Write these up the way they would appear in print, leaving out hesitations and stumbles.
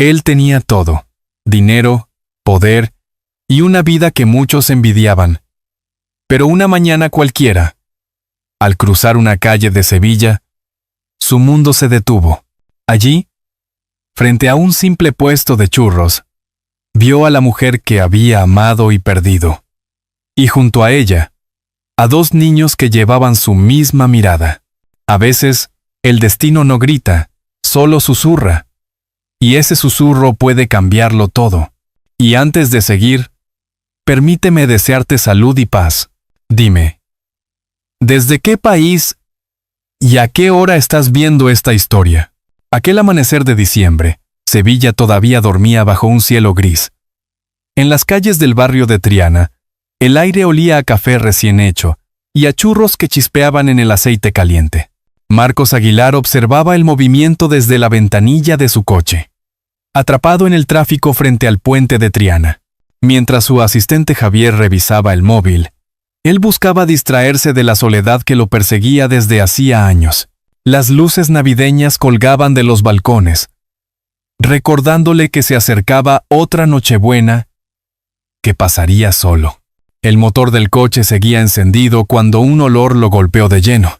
Él tenía todo: dinero, poder y una vida que muchos envidiaban. Pero una mañana cualquiera, al cruzar una calle de Sevilla, su mundo se detuvo. Allí, frente a un simple puesto de churros, vio a la mujer que había amado y perdido. Y junto a ella, a dos niños que llevaban su misma mirada. A veces, el destino no grita, solo susurra. Y ese susurro puede cambiarlo todo. Y antes de seguir, permíteme desearte salud y paz. Dime, ¿desde qué país y a qué hora estás viendo esta historia? Aquel amanecer de diciembre, Sevilla todavía dormía bajo un cielo gris. En las calles del barrio de Triana, el aire olía a café recién hecho y a churros que chispeaban en el aceite caliente. Marcos Aguilar observaba el movimiento desde la ventanilla de su coche, atrapado en el tráfico frente al puente de Triana. Mientras su asistente Javier revisaba el móvil, él buscaba distraerse de la soledad que lo perseguía desde hacía años. Las luces navideñas colgaban de los balcones, recordándole que se acercaba otra Nochebuena que pasaría solo. El motor del coche seguía encendido cuando un olor lo golpeó de lleno.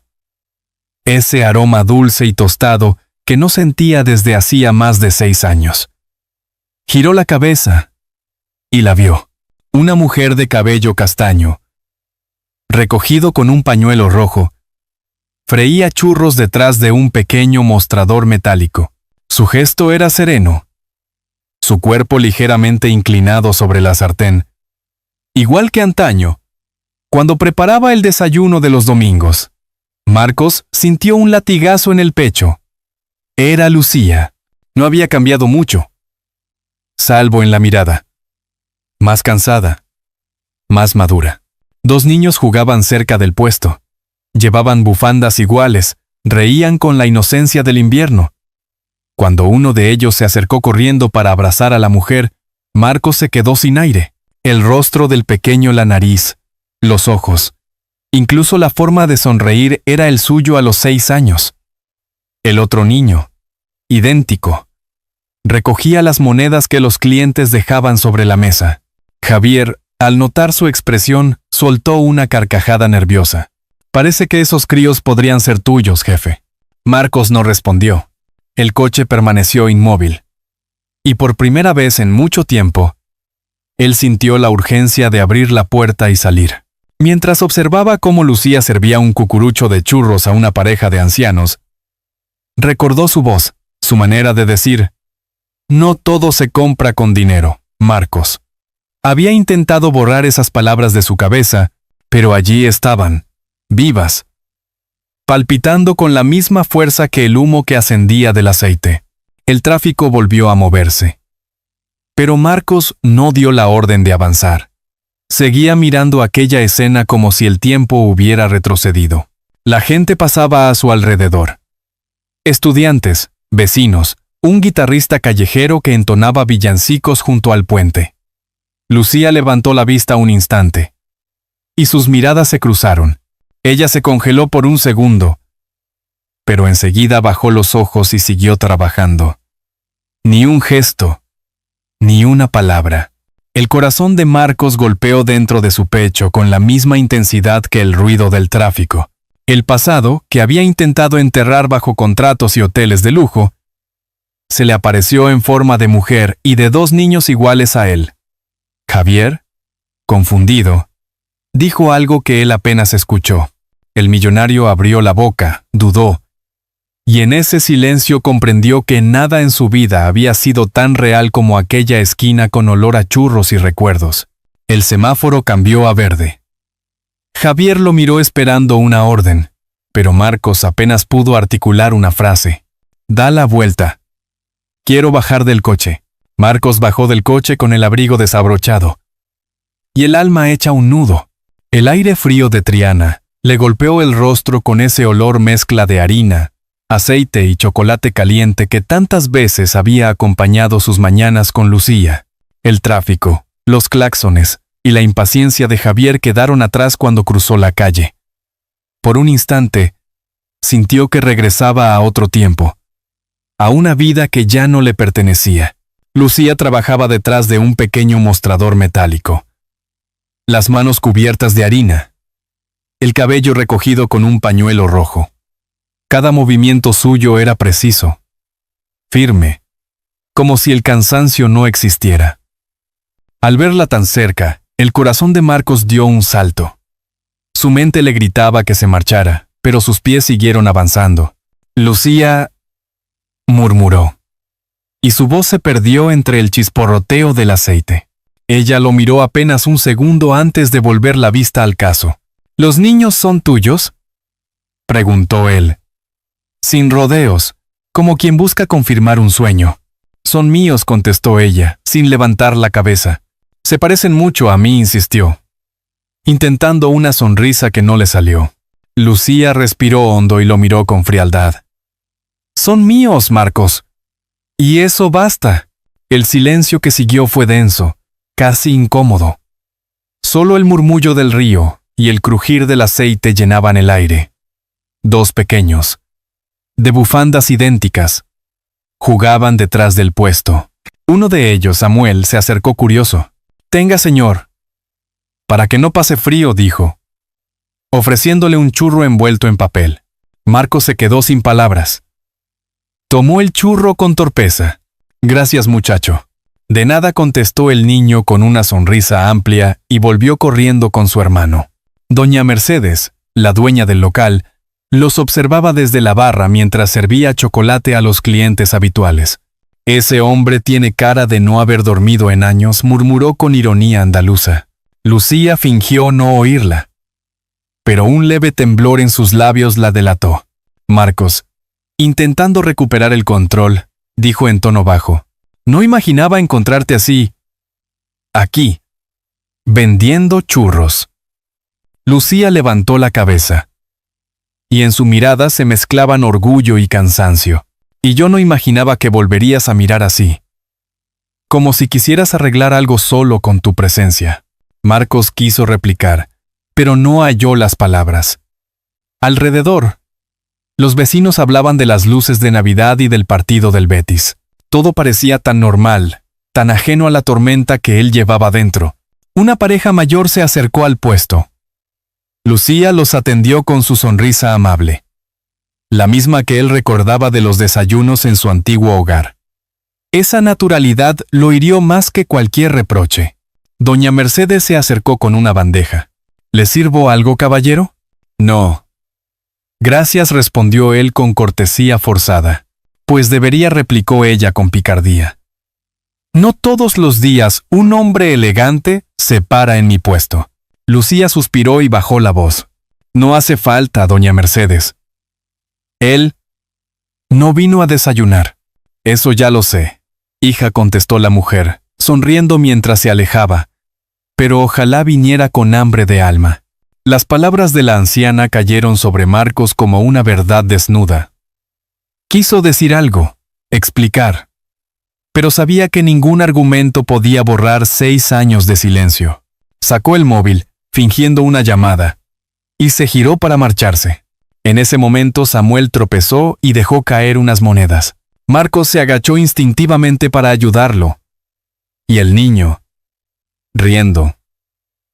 Ese aroma dulce y tostado que no sentía desde hacía más de 6 años. Giró la cabeza y la vio. Una mujer de cabello castaño, recogido con un pañuelo rojo, freía churros detrás de un pequeño mostrador metálico. Su gesto era sereno, su cuerpo ligeramente inclinado sobre la sartén, igual que antaño, cuando preparaba el desayuno de los domingos. Marcos sintió un latigazo en el pecho. Era Lucía. No había cambiado mucho, salvo en la mirada. Más cansada, más madura. 2 niños jugaban cerca del puesto. Llevaban bufandas iguales, reían con la inocencia del invierno. Cuando uno de ellos se acercó corriendo para abrazar a la mujer, Marcos se quedó sin aire. El rostro del pequeño, la nariz, los ojos, incluso la forma de sonreír era el suyo a los 6 años. El otro niño, idéntico, recogía las monedas que los clientes dejaban sobre la mesa. Javier, al notar su expresión, soltó una carcajada nerviosa. «Parece que esos críos podrían ser tuyos, jefe». Marcos no respondió. El coche permaneció inmóvil. Y por primera vez en mucho tiempo, él sintió la urgencia de abrir la puerta y salir. Mientras observaba cómo Lucía servía un cucurucho de churros a una pareja de ancianos, recordó su voz, su manera de decir: «No todo se compra con dinero, Marcos». Había intentado borrar esas palabras de su cabeza, pero allí estaban, vivas, palpitando con la misma fuerza que el humo que ascendía del aceite. El tráfico volvió a moverse. Pero Marcos no dio la orden de avanzar. Seguía mirando aquella escena como si el tiempo hubiera retrocedido. La gente pasaba a su alrededor. Estudiantes, vecinos, un guitarrista callejero que entonaba villancicos junto al puente. Lucía levantó la vista un instante, y sus miradas se cruzaron. Ella se congeló por un segundo, pero enseguida bajó los ojos y siguió trabajando. Ni un gesto, ni una palabra. El corazón de Marcos golpeó dentro de su pecho con la misma intensidad que el ruido del tráfico. El pasado, que había intentado enterrar bajo contratos y hoteles de lujo, se le apareció en forma de mujer y de 2 niños iguales a él. Javier, confundido, dijo algo que él apenas escuchó. El millonario abrió la boca, dudó, y en ese silencio comprendió que nada en su vida había sido tan real como aquella esquina con olor a churros y recuerdos. El semáforo cambió a verde. Javier lo miró esperando una orden, pero Marcos apenas pudo articular una frase. «Da la vuelta. Quiero bajar del coche». Marcos bajó del coche con el abrigo desabrochado y el alma hecha un nudo. El aire frío de Triana le golpeó el rostro con ese olor mezcla de harina, aceite y chocolate caliente que tantas veces había acompañado sus mañanas con Lucía. El tráfico, los claxones y la impaciencia de Javier quedaron atrás cuando cruzó la calle. Por un instante, sintió que regresaba a otro tiempo, a una vida que ya no le pertenecía. Lucía trabajaba detrás de un pequeño mostrador metálico. Las manos cubiertas de harina. El cabello recogido con un pañuelo rojo. Cada movimiento suyo era preciso, firme, como si el cansancio no existiera. Al verla tan cerca, el corazón de Marcos dio un salto. Su mente le gritaba que se marchara, pero sus pies siguieron avanzando. Lucía murmuró, y su voz se perdió entre el chisporroteo del aceite. Ella lo miró apenas un segundo antes de volver la vista al caso. ¿Los niños son tuyos?, preguntó él. Sin rodeos, como quien busca confirmar un sueño. Son míos, contestó ella, sin levantar la cabeza. Se parecen mucho a mí, insistió, intentando una sonrisa que no le salió. Lucía respiró hondo y lo miró con frialdad. Son míos, Marcos. Y eso basta. El silencio que siguió fue denso, casi incómodo. Solo el murmullo del río y el crujir del aceite llenaban el aire. Dos pequeños, de bufandas idénticas, jugaban detrás del puesto. Uno de ellos, Samuel, se acercó curioso. «Tenga, señor». «Para que no pase frío», dijo, ofreciéndole un churro envuelto en papel. Marcos se quedó sin palabras. Tomó el churro con torpeza. «Gracias, muchacho». De nada, contestó el niño con una sonrisa amplia y volvió corriendo con su hermano. Doña Mercedes, la dueña del local, los observaba desde la barra mientras servía chocolate a los clientes habituales. «Ese hombre tiene cara de no haber dormido en años», murmuró con ironía andaluza. Lucía fingió no oírla, pero un leve temblor en sus labios la delató. Marcos, intentando recuperar el control, dijo en tono bajo, «No imaginaba encontrarte así, aquí, vendiendo churros». Lucía levantó la cabeza, y en su mirada se mezclaban orgullo y cansancio. «Y yo no imaginaba que volverías a mirar así. Como si quisieras arreglar algo solo con tu presencia». Marcos quiso replicar, pero no halló las palabras. Alrededor, los vecinos hablaban de las luces de Navidad y del partido del Betis. Todo parecía tan normal, tan ajeno a la tormenta que él llevaba dentro. Una pareja mayor se acercó al puesto. Lucía los atendió con su sonrisa amable, la misma que él recordaba de los desayunos en su antiguo hogar. Esa naturalidad lo hirió más que cualquier reproche. Doña Mercedes se acercó con una bandeja. «¿Le sirvo algo, caballero?» «No». «Gracias», respondió él con cortesía forzada. «Pues debería», replicó ella con picardía. «No todos los días un hombre elegante se para en mi puesto». Lucía suspiró y bajó la voz. «No hace falta, doña Mercedes. Él no vino a desayunar». «Eso ya lo sé, hija», contestó la mujer, sonriendo mientras se alejaba. «Pero ojalá viniera con hambre de alma». Las palabras de la anciana cayeron sobre Marcos como una verdad desnuda. Quiso decir algo, explicar, pero sabía que ningún argumento podía borrar 6 años de silencio. Sacó el móvil, fingiendo una llamada, y se giró para marcharse. En ese momento Samuel tropezó y dejó caer unas monedas. Marcos se agachó instintivamente para ayudarlo. Y el niño, riendo,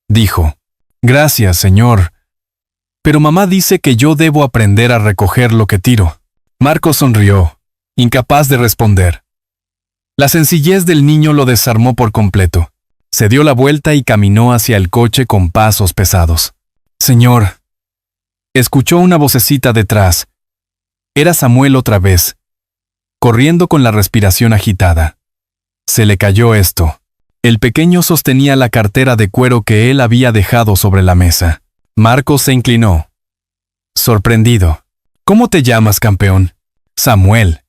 dijo, «Gracias, señor. Pero mamá dice que yo debo aprender a recoger lo que tiro». Marcos sonrió, incapaz de responder. La sencillez del niño lo desarmó por completo. Se dio la vuelta y caminó hacia el coche con pasos pesados. «Señor», escuchó una vocecita detrás. Era Samuel otra vez, corriendo con la respiración agitada. Se le cayó esto. El pequeño sostenía la cartera de cuero que él había dejado sobre la mesa. Marcos se inclinó, sorprendido. «¿Cómo te llamas, campeón?» «Samuel».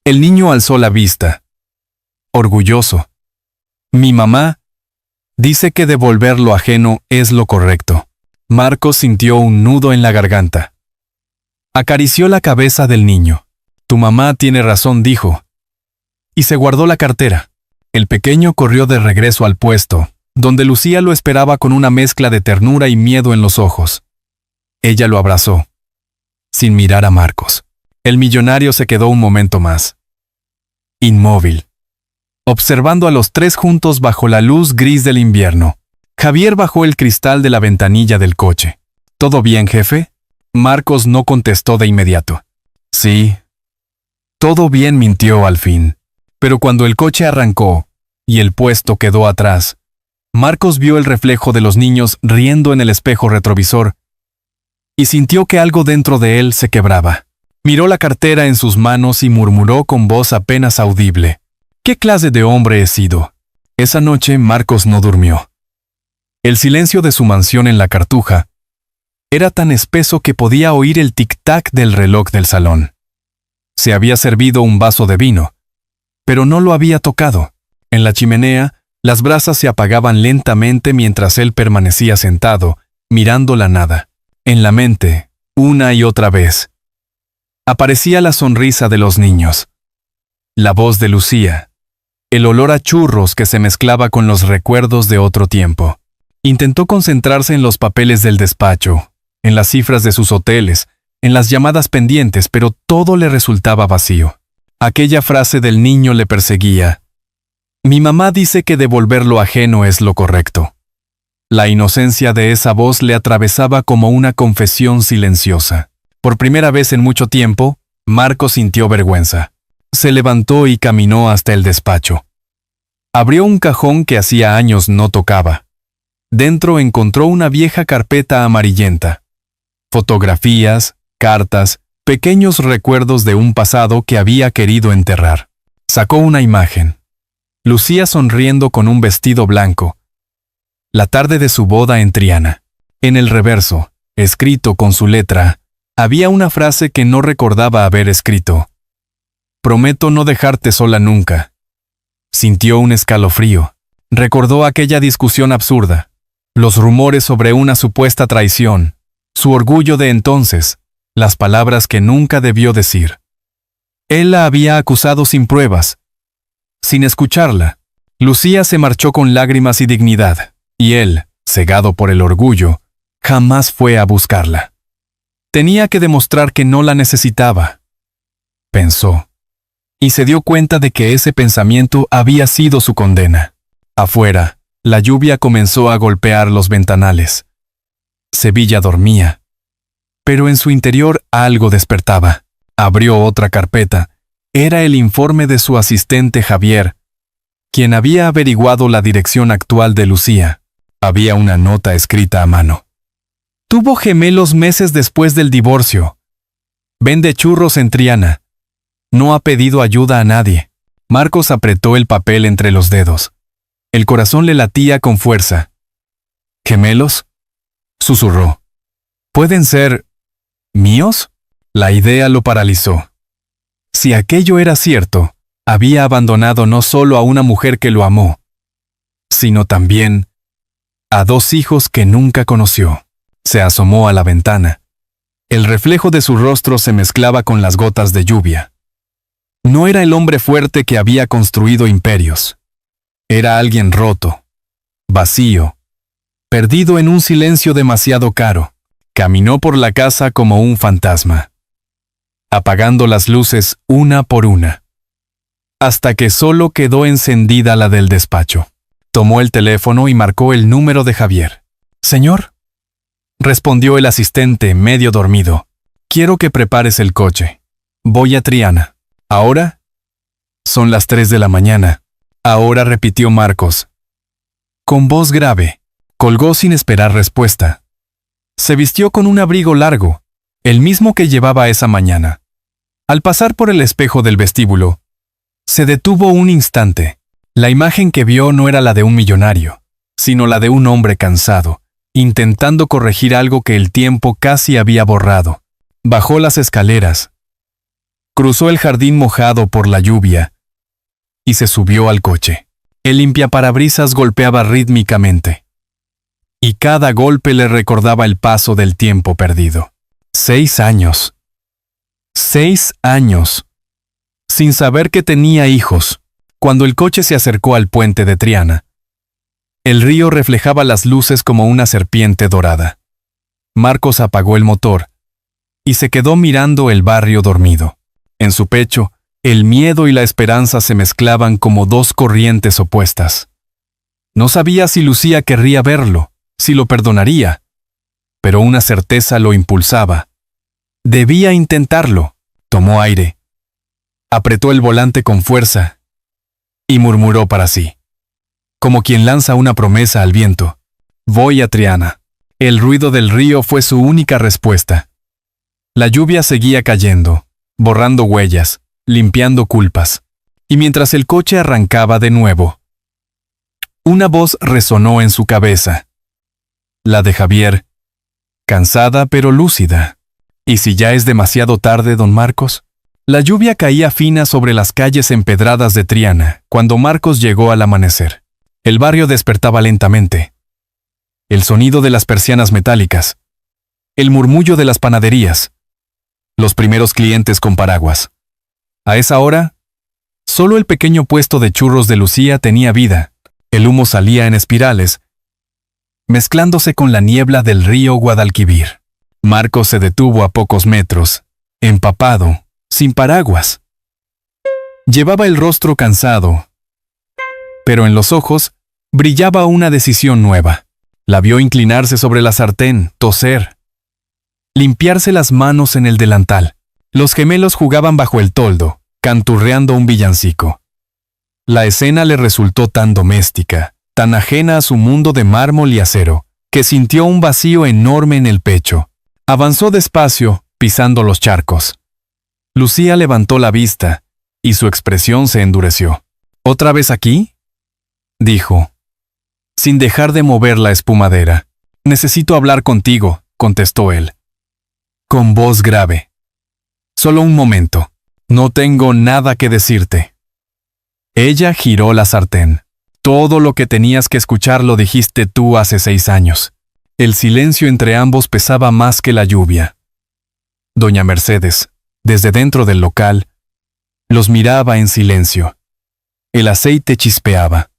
El niño alzó la vista, orgulloso. «Mi mamá dice que devolver lo ajeno es lo correcto». Marcos sintió un nudo en la garganta. Acarició la cabeza del niño. «Tu mamá tiene razón», dijo, y se guardó la cartera. El pequeño corrió de regreso al puesto, donde Lucía lo esperaba con una mezcla de ternura y miedo en los ojos. Ella lo abrazó, sin mirar a Marcos. El millonario se quedó un momento más, inmóvil, observando a los tres juntos bajo la luz gris del invierno. Javier bajó el cristal de la ventanilla del coche. ¿Todo bien, jefe? Marcos no contestó de inmediato. Sí. Todo bien, mintió al fin. Pero cuando el coche arrancó y el puesto quedó atrás, Marcos vio el reflejo de los niños riendo en el espejo retrovisor y sintió que algo dentro de él se quebraba. Miró la cartera en sus manos y murmuró con voz apenas audible: ¿Qué clase de hombre he sido? Esa noche Marcos no durmió. El silencio de su mansión en la Cartuja era tan espeso que podía oír el tic-tac del reloj del salón. Se había servido un vaso de vino, pero no lo había tocado. En la chimenea, las brasas se apagaban lentamente mientras él permanecía sentado, mirando la nada. En la mente, una y otra vez, aparecía la sonrisa de los niños, la voz de Lucía, el olor a churros que se mezclaba con los recuerdos de otro tiempo. Intentó concentrarse en los papeles del despacho, en las cifras de sus hoteles, en las llamadas pendientes, pero todo le resultaba vacío. Aquella frase del niño le perseguía. Mi mamá dice que devolver lo ajeno es lo correcto. La inocencia de esa voz le atravesaba como una confesión silenciosa. Por primera vez en mucho tiempo, Marcos sintió vergüenza. Se levantó y caminó hasta el despacho. Abrió un cajón que hacía años no tocaba. Dentro encontró una vieja carpeta amarillenta. Fotografías, cartas, pequeños recuerdos de un pasado que había querido enterrar. Sacó una imagen. Lucía sonriendo con un vestido blanco. La tarde de su boda en Triana. En el reverso, escrito con su letra, había una frase que no recordaba haber escrito. Prometo no dejarte sola nunca. Sintió un escalofrío. Recordó aquella discusión absurda, los rumores sobre una supuesta traición, su orgullo de entonces, las palabras que nunca debió decir. Él la había acusado sin pruebas. Sin escucharla, Lucía se marchó con lágrimas y dignidad, y él, cegado por el orgullo, jamás fue a buscarla. Tenía que demostrar que no la necesitaba, pensó, y se dio cuenta de que ese pensamiento había sido su condena. Afuera, la lluvia comenzó a golpear los ventanales. Sevilla dormía, pero en su interior algo despertaba. Abrió otra carpeta. Era el informe de su asistente Javier, quien había averiguado la dirección actual de Lucía. Había una nota escrita a mano. Tuvo gemelos meses después del divorcio. Vende churros en Triana. No ha pedido ayuda a nadie. Marcos apretó el papel entre los dedos. El corazón le latía con fuerza. ¿Gemelos?, susurró. ¿Pueden ser míos? La idea lo paralizó. Si aquello era cierto, había abandonado no solo a una mujer que lo amó, sino también a dos hijos que nunca conoció. Se asomó a la ventana. El reflejo de su rostro se mezclaba con las gotas de lluvia. No era el hombre fuerte que había construido imperios. Era alguien roto, vacío, perdido en un silencio demasiado caro. Caminó por la casa como un fantasma, apagando las luces una por una, hasta que solo quedó encendida la del despacho. Tomó el teléfono y marcó el número de Javier. «Señor», respondió el asistente medio dormido, «quiero que prepares el coche. Voy a Triana». «¿Ahora?» «Son las 3 de la mañana». «Ahora», repitió Marcos, con voz grave. Colgó sin esperar respuesta. Se vistió con un abrigo largo, el mismo que llevaba esa mañana. Al pasar por el espejo del vestíbulo, se detuvo un instante. La imagen que vio no era la de un millonario, sino la de un hombre cansado, intentando corregir algo que el tiempo casi había borrado. Bajó las escaleras, cruzó el jardín mojado por la lluvia y se subió al coche. El limpiaparabrisas golpeaba rítmicamente, y cada golpe le recordaba el paso del tiempo perdido. 6 años. 6 años. Sin saber que tenía hijos. Cuando el coche se acercó al puente de Triana, el río reflejaba las luces como una serpiente dorada. Marcos apagó el motor y se quedó mirando el barrio dormido. En su pecho, El miedo y la esperanza se mezclaban como dos corrientes opuestas. No sabía si Lucía querría verlo, si lo perdonaría, pero una certeza lo impulsaba. Debía intentarlo. Tomó aire. Apretó el volante con fuerza y murmuró para sí, como quien lanza una promesa al viento: voy a Triana. El ruido del río fue su única respuesta. La lluvia seguía cayendo, borrando huellas, limpiando culpas. Y mientras el coche arrancaba de nuevo, una voz resonó en su cabeza. La de Javier, cansada pero lúcida. ¿Y si ya es demasiado tarde, don Marcos? La lluvia caía fina sobre las calles empedradas de Triana cuando Marcos llegó al amanecer. El barrio despertaba lentamente. El sonido de las persianas metálicas, el murmullo de las panaderías, los primeros clientes con paraguas. A esa hora, solo el pequeño puesto de churros de Lucía tenía vida. El humo salía en espirales, mezclándose con la niebla del río Guadalquivir. Marcos se detuvo a pocos metros, empapado, sin paraguas. Llevaba el rostro cansado, pero en los ojos brillaba una decisión nueva. La vio inclinarse sobre la sartén, toser, limpiarse las manos en el delantal. Los gemelos jugaban bajo el toldo, canturreando un villancico. La escena le resultó tan doméstica, tan ajena a su mundo de mármol y acero, que sintió un vacío enorme en el pecho. Avanzó despacio, pisando los charcos. Lucía levantó la vista, y su expresión se endureció. ¿Otra vez aquí?, dijo, sin dejar de mover la espumadera. Necesito hablar contigo, contestó él, con voz grave. Solo un momento. No tengo nada que decirte. Ella giró la sartén. Todo lo que tenías que escuchar lo dijiste tú hace 6 años. El silencio entre ambos pesaba más que la lluvia. Doña Mercedes, desde dentro del local, los miraba en silencio. El aceite chispeaba.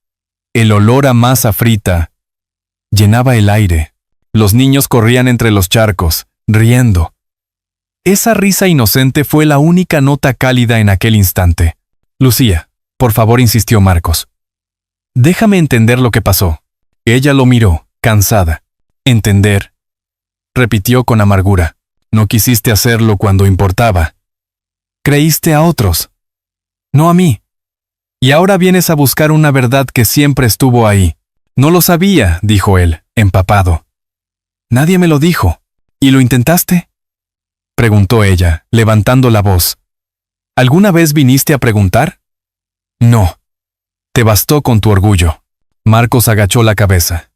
El olor a masa frita llenaba el aire. Los niños corrían entre los charcos, riendo. Esa risa inocente fue la única nota cálida en aquel instante. Lucía, por favor, insistió Marcos. Déjame entender lo que pasó. Ella lo miró, cansada. Entender, repitió con amargura. No quisiste hacerlo cuando importaba. Creíste a otros, no a mí. Y ahora vienes a buscar una verdad que siempre estuvo ahí. No lo sabía, dijo él, empapado. Nadie me lo dijo. ¿Y lo intentaste?, preguntó ella, levantando la voz. ¿Alguna vez viniste a preguntar? No. Te bastó con tu orgullo. Marcos agachó la cabeza.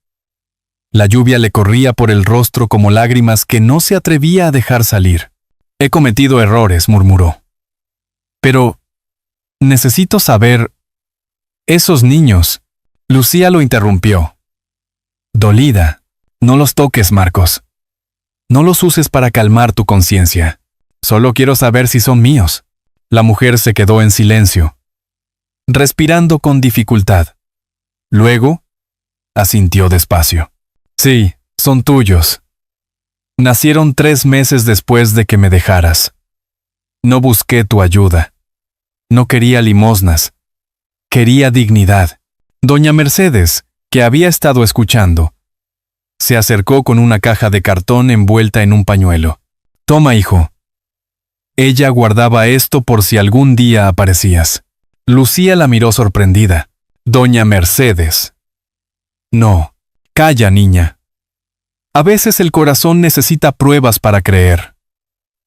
La lluvia le corría por el rostro como lágrimas que no se atrevía a dejar salir. He cometido errores, murmuró. Pero necesito saber... Esos niños... Lucía lo interrumpió. Dolida. No los toques, Marcos. No los uses para calmar tu conciencia. Solo quiero saber si son míos. La mujer se quedó en silencio, respirando con dificultad. Luego, asintió despacio. Sí, son tuyos. Nacieron 3 meses después de que me dejaras. No busqué tu ayuda. No quería limosnas. Quería dignidad. Doña Mercedes, que había estado escuchando, se acercó con una caja de cartón envuelta en un pañuelo. Toma, hijo. Ella guardaba esto por si algún día aparecías. Lucía la miró sorprendida. Doña Mercedes. No. Calla, niña. A veces el corazón necesita pruebas para creer,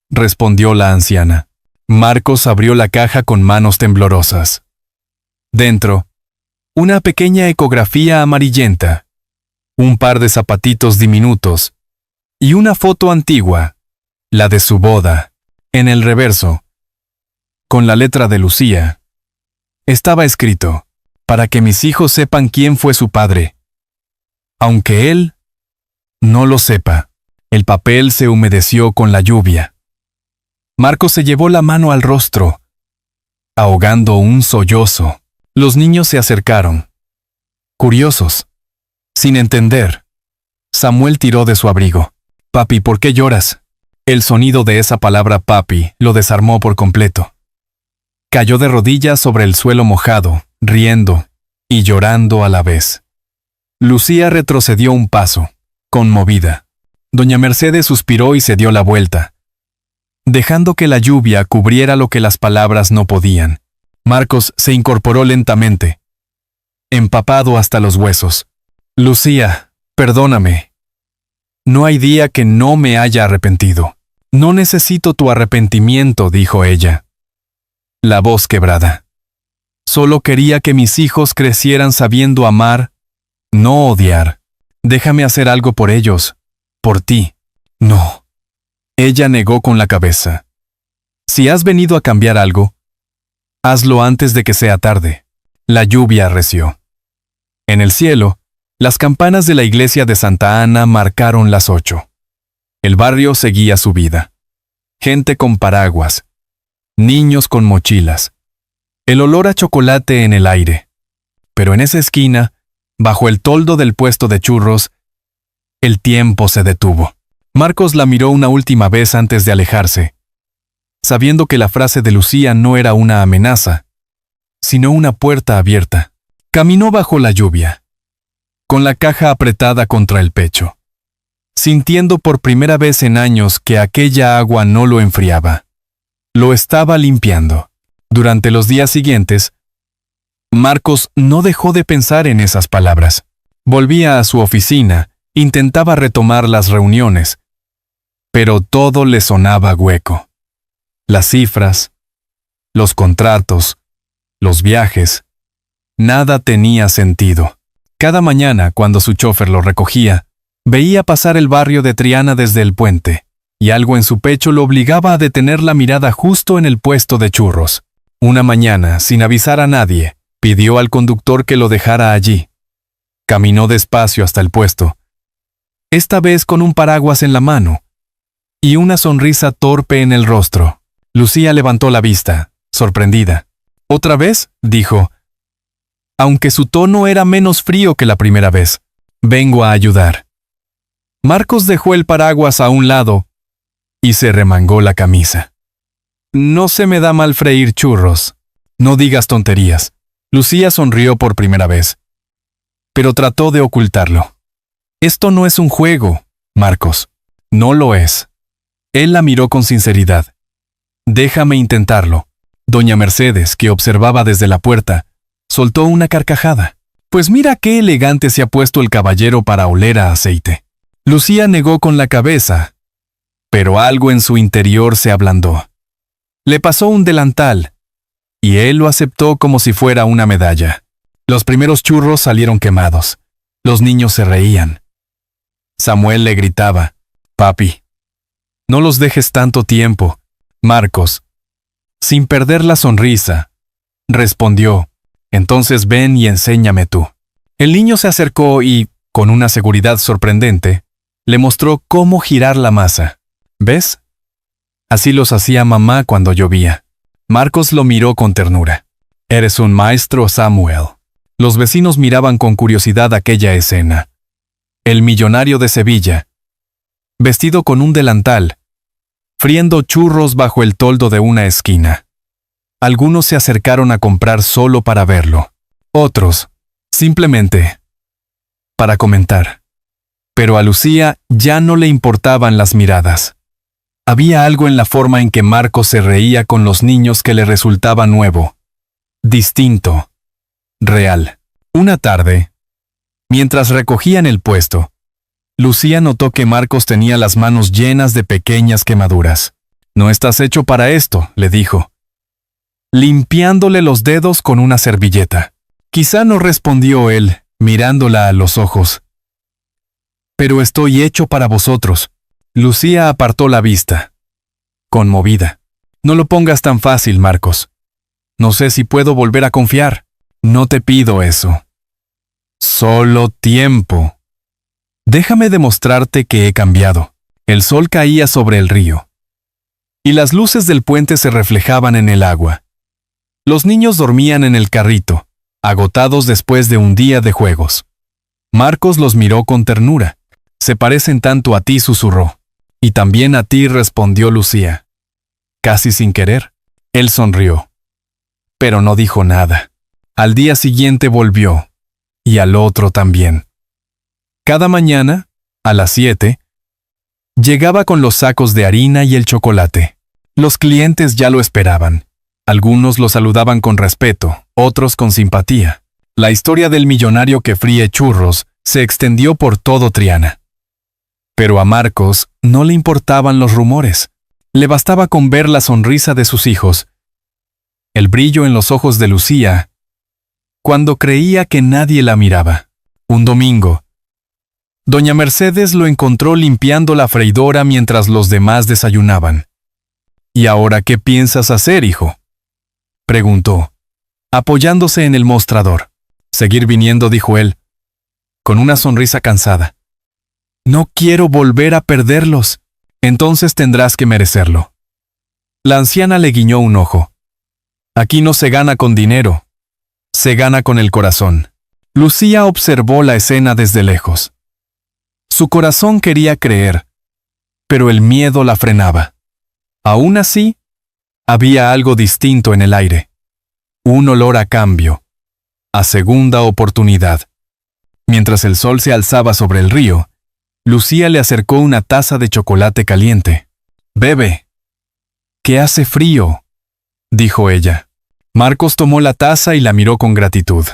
respondió la anciana. Marcos abrió la caja con manos temblorosas. Dentro, una pequeña ecografía amarillenta, un par de zapatitos diminutos y una foto antigua, la de su boda. En el reverso, con la letra de Lucía, estaba escrito: para que mis hijos sepan quién fue su padre, aunque él no lo sepa. El papel se humedeció con la lluvia. Marcos se llevó la mano al rostro, ahogando un sollozo. Los niños se acercaron, curiosos, sin entender. Samuel tiró de su abrigo. Papi, ¿por qué lloras? El sonido de esa palabra papi lo desarmó por completo. Cayó de rodillas sobre el suelo mojado, riendo y llorando a la vez. Lucía retrocedió un paso, conmovida. Doña Mercedes suspiró y se dio la vuelta, dejando que la lluvia cubriera lo que las palabras no podían. Marcos se incorporó lentamente, empapado hasta los huesos. Lucía, perdóname. No hay día que no me haya arrepentido. No necesito tu arrepentimiento, dijo ella, la voz quebrada. Solo quería que mis hijos crecieran sabiendo amar, no odiar. Déjame hacer algo por ellos, por ti. No. Ella negó con la cabeza. Si has venido a cambiar algo, hazlo antes de que sea tarde. La lluvia arreció. En el cielo, las campanas de la iglesia de Santa Ana marcaron las 8. El barrio seguía su vida. Gente con paraguas, niños con mochilas, el olor a chocolate en el aire. Pero en esa esquina, bajo el toldo del puesto de churros, el tiempo se detuvo. Marcos la miró una última vez antes de alejarse, sabiendo que la frase de Lucía no era una amenaza, sino una puerta abierta. Caminó bajo la lluvia, con la caja apretada contra el pecho, sintiendo por primera vez en años que aquella agua no lo enfriaba. Lo estaba limpiando. Durante los días siguientes, Marcos no dejó de pensar en esas palabras. Volvía a su oficina, intentaba retomar las reuniones, pero todo le sonaba hueco. Las cifras, los contratos, los viajes, nada tenía sentido. Cada mañana, cuando su chofer lo recogía, veía pasar el barrio de Triana desde el puente, y algo en su pecho lo obligaba a detener la mirada justo en el puesto de churros. Una mañana, sin avisar a nadie, pidió al conductor que lo dejara allí. Caminó despacio hasta el puesto, esta vez con un paraguas en la mano y una sonrisa torpe en el rostro. Lucía levantó la vista, sorprendida. «¿Otra vez?», dijo, aunque su tono era menos frío que la primera vez. «Vengo a ayudar». Marcos dejó el paraguas a un lado y se remangó la camisa. «No se me da mal freír churros. No digas tonterías». Lucía sonrió por primera vez, pero trató de ocultarlo. «Esto no es un juego, Marcos. No lo es». Él la miró con sinceridad. «Déjame intentarlo». Doña Mercedes, que observaba desde la puerta, soltó una carcajada. «Pues mira qué elegante se ha puesto el caballero para oler a aceite». Lucía negó con la cabeza, pero algo en su interior se ablandó. Le pasó un delantal, y él lo aceptó como si fuera una medalla. Los primeros churros salieron quemados. Los niños se reían. Samuel le gritaba, «Papi, no los dejes tanto tiempo». Marcos, sin perder la sonrisa, respondió, «Entonces ven y enséñame tú». El niño se acercó y, con una seguridad sorprendente, le mostró cómo girar la masa. «¿Ves? Así los hacía mamá cuando llovía». Marcos lo miró con ternura. «Eres un maestro, Samuel». Los vecinos miraban con curiosidad aquella escena. El millonario de Sevilla, vestido con un delantal, friendo churros bajo el toldo de una esquina. Algunos se acercaron a comprar solo para verlo. Otros, simplemente, para comentar. Pero a Lucía ya no le importaban las miradas. Había algo en la forma en que Marcos se reía con los niños que le resultaba nuevo, distinto, real. Una tarde, mientras recogían el puesto, Lucía notó que Marcos tenía las manos llenas de pequeñas quemaduras. «No estás hecho para esto», le dijo, limpiándole los dedos con una servilleta. Quizá no respondió él, mirándola a los ojos. «Pero estoy hecho para vosotros». Lucía apartó la vista, conmovida. «No lo pongas tan fácil, Marcos. No sé si puedo volver a confiar». «No te pido eso. Solo tiempo. Déjame demostrarte que he cambiado». El sol caía sobre el río, y las luces del puente se reflejaban en el agua. Los niños dormían en el carrito, agotados después de un día de juegos. Marcos los miró con ternura. «Se parecen tanto a ti», susurró. «Y también a ti», respondió Lucía. Casi sin querer, él sonrió. pero no dijo nada. Al día siguiente volvió, y al otro también. Cada mañana, a las 7, llegaba con los sacos de harina y el chocolate. Los clientes ya lo esperaban. Algunos lo saludaban con respeto, otros con simpatía. La historia del millonario que fríe churros se extendió por todo Triana. Pero a Marcos no le importaban los rumores. Le bastaba con ver la sonrisa de sus hijos, el brillo en los ojos de Lucía, cuando creía que nadie la miraba. Un domingo, doña Mercedes lo encontró limpiando la freidora mientras los demás desayunaban. «¿Y ahora qué piensas hacer, hijo?», preguntó, apoyándose en el mostrador. «Seguir viniendo», dijo él, con una sonrisa cansada. «No quiero volver a perderlos. Entonces tendrás que merecerlo». La anciana le guiñó un ojo. «Aquí no se gana con dinero, se gana con el corazón». Lucía observó la escena desde lejos. Su corazón quería creer, pero el miedo la frenaba. Aún así, había algo distinto en el aire. Un olor a cambio, a segunda oportunidad. Mientras el sol se alzaba sobre el río, Lucía le acercó una taza de chocolate caliente. «Bebe». «Que hace frío», dijo ella. Marcos tomó la taza y la miró con gratitud.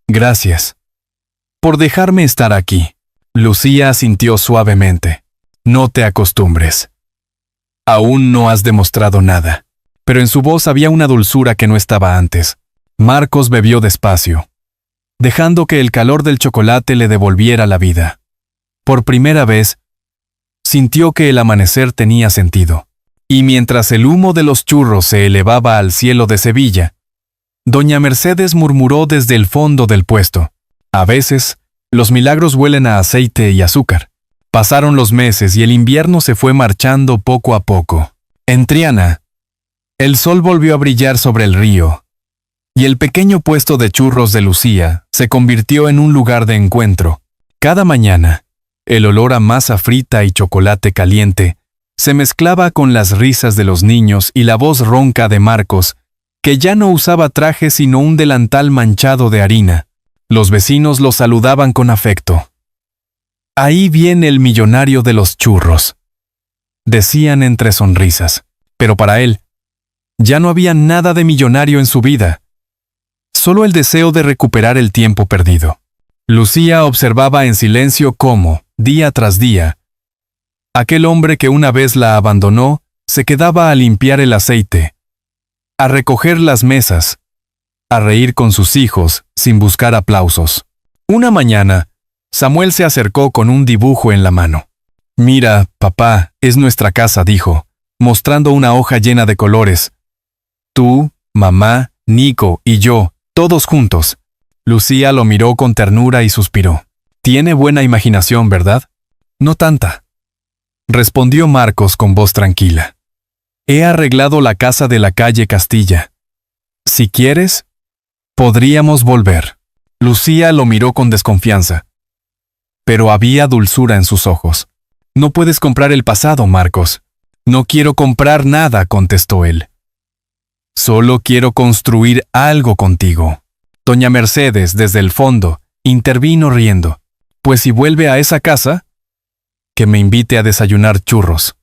«Gracias por dejarme estar aquí». Lucía asintió suavemente. «No te acostumbres. Aún no has demostrado nada». Pero en su voz había una dulzura que no estaba antes. Marcos bebió despacio, dejando que el calor del chocolate le devolviera la vida. Por primera vez, sintió que el amanecer tenía sentido. Y mientras el humo de los churros se elevaba al cielo de Sevilla, doña Mercedes murmuró desde el fondo del puesto: «A veces, los milagros huelen a aceite y azúcar». Pasaron los meses y el invierno se fue marchando poco a poco. En Triana, el sol volvió a brillar sobre el río, y el pequeño puesto de churros de Lucía se convirtió en un lugar de encuentro. Cada mañana, el olor a masa frita y chocolate caliente se mezclaba con las risas de los niños y la voz ronca de Marcos, que ya no usaba traje sino un delantal manchado de harina. Los vecinos lo saludaban con afecto. «Ahí viene el millonario de los churros», decían entre sonrisas. Pero para él, ya no había nada de millonario en su vida, solo el deseo de recuperar el tiempo perdido. Lucía observaba en silencio cómo, día tras día, aquel hombre que una vez la abandonó se quedaba a limpiar el aceite, a recoger las mesas, a reír con sus hijos sin buscar aplausos. Una mañana, Samuel se acercó con un dibujo en la mano. «Mira, papá, es nuestra casa», dijo, mostrando una hoja llena de colores. «Tú, mamá, Nico y yo, todos juntos». Lucía lo miró con ternura y suspiró. «Tiene buena imaginación, ¿verdad?». «No tanta», respondió Marcos con voz tranquila. «He arreglado la casa de la calle Castilla. Si quieres, podríamos volver». Lucía lo miró con desconfianza, pero había dulzura en sus ojos. «No puedes comprar el pasado, Marcos». «No quiero comprar nada», contestó él. «Solo quiero construir algo contigo». Doña Mercedes, desde el fondo, intervino riendo. «Pues si vuelve a esa casa, que me invite a desayunar churros.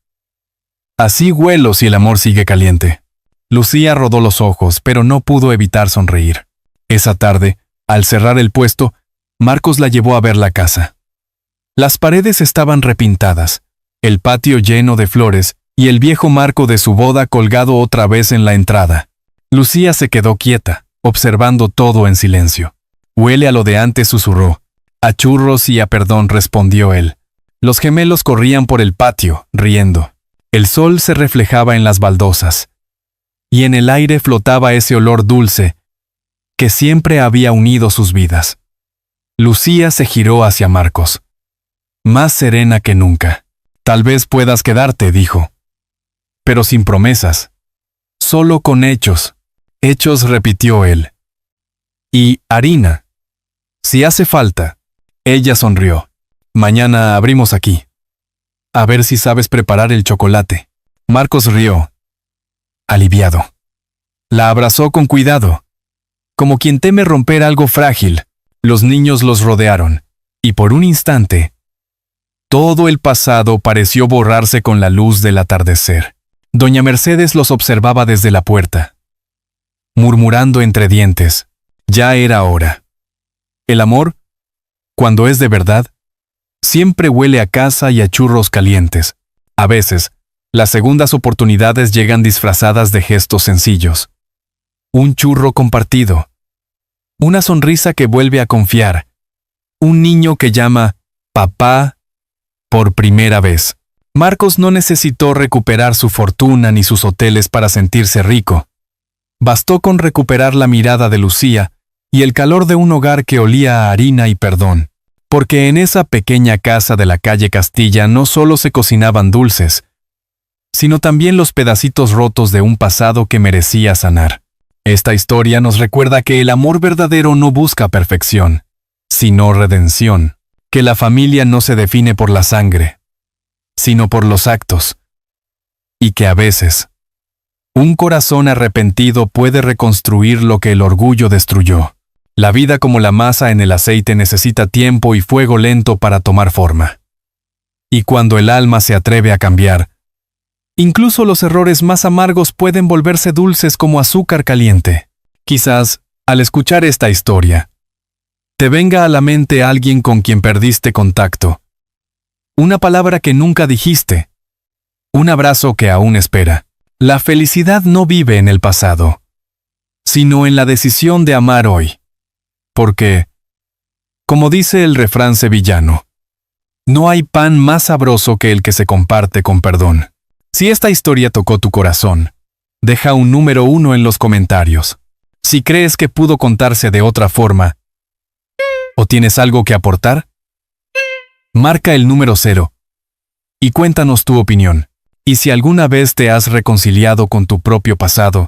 Así huelo si el amor sigue caliente». Lucía rodó los ojos, pero no pudo evitar sonreír. Esa tarde, al cerrar el puesto, Marcos la llevó a ver la casa. Las paredes estaban repintadas, el patio lleno de flores y el viejo marco de su boda colgado otra vez en la entrada. Lucía se quedó quieta, observando todo en silencio. «Huele a lo de antes», susurró. «A churros y a perdón», respondió él. Los gemelos corrían por el patio, riendo. El sol se reflejaba en las baldosas, y en el aire flotaba ese olor dulce que siempre había unido sus vidas. Lucía se giró hacia Marcos, más serena que nunca. «Tal vez puedas quedarte», dijo. «Pero sin promesas. Solo con hechos». «Hechos», repitió él. «Y harina. Si hace falta». Ella sonrió. «Mañana abrimos aquí. A ver si sabes preparar el chocolate». Marcos rió, aliviado. La abrazó con cuidado. Como quien teme romper algo frágil, los niños los rodearon, y por un instante, todo el pasado pareció borrarse con la luz del atardecer. Doña Mercedes los observaba desde la puerta, murmurando entre dientes. Ya era hora. El amor, cuando es de verdad, siempre huele a casa y a churros calientes. A veces, las segundas oportunidades llegan disfrazadas de gestos sencillos. Un churro compartido. Una sonrisa que vuelve a confiar. Un niño que llama papá por primera vez. Marcos no necesitó recuperar su fortuna ni sus hoteles para sentirse rico. Bastó con recuperar la mirada de Lucía y el calor de un hogar que olía a harina y perdón. Porque en esa pequeña casa de la calle Castilla no solo se cocinaban dulces, sino también los pedacitos rotos de un pasado que merecía sanar. Esta historia nos recuerda que el amor verdadero no busca perfección, sino redención, que la familia no se define por la sangre, sino por los actos, y que a veces, un corazón arrepentido puede reconstruir lo que el orgullo destruyó. La vida como la masa en el aceite necesita tiempo y fuego lento para tomar forma. Y cuando el alma se atreve a cambiar, incluso los errores más amargos pueden volverse dulces como azúcar caliente. Quizás, al escuchar esta historia, te venga a la mente alguien con quien perdiste contacto, una palabra que nunca dijiste, un abrazo que aún espera. La felicidad no vive en el pasado, sino en la decisión de amar hoy. Porque, como dice el refrán sevillano, no hay pan más sabroso que el que se comparte con perdón. Si esta historia tocó tu corazón, deja un número 1 en los comentarios. Si crees que pudo contarse de otra forma, o tienes algo que aportar, marca el número 0 y cuéntanos tu opinión. Y si alguna vez te has reconciliado con tu propio pasado,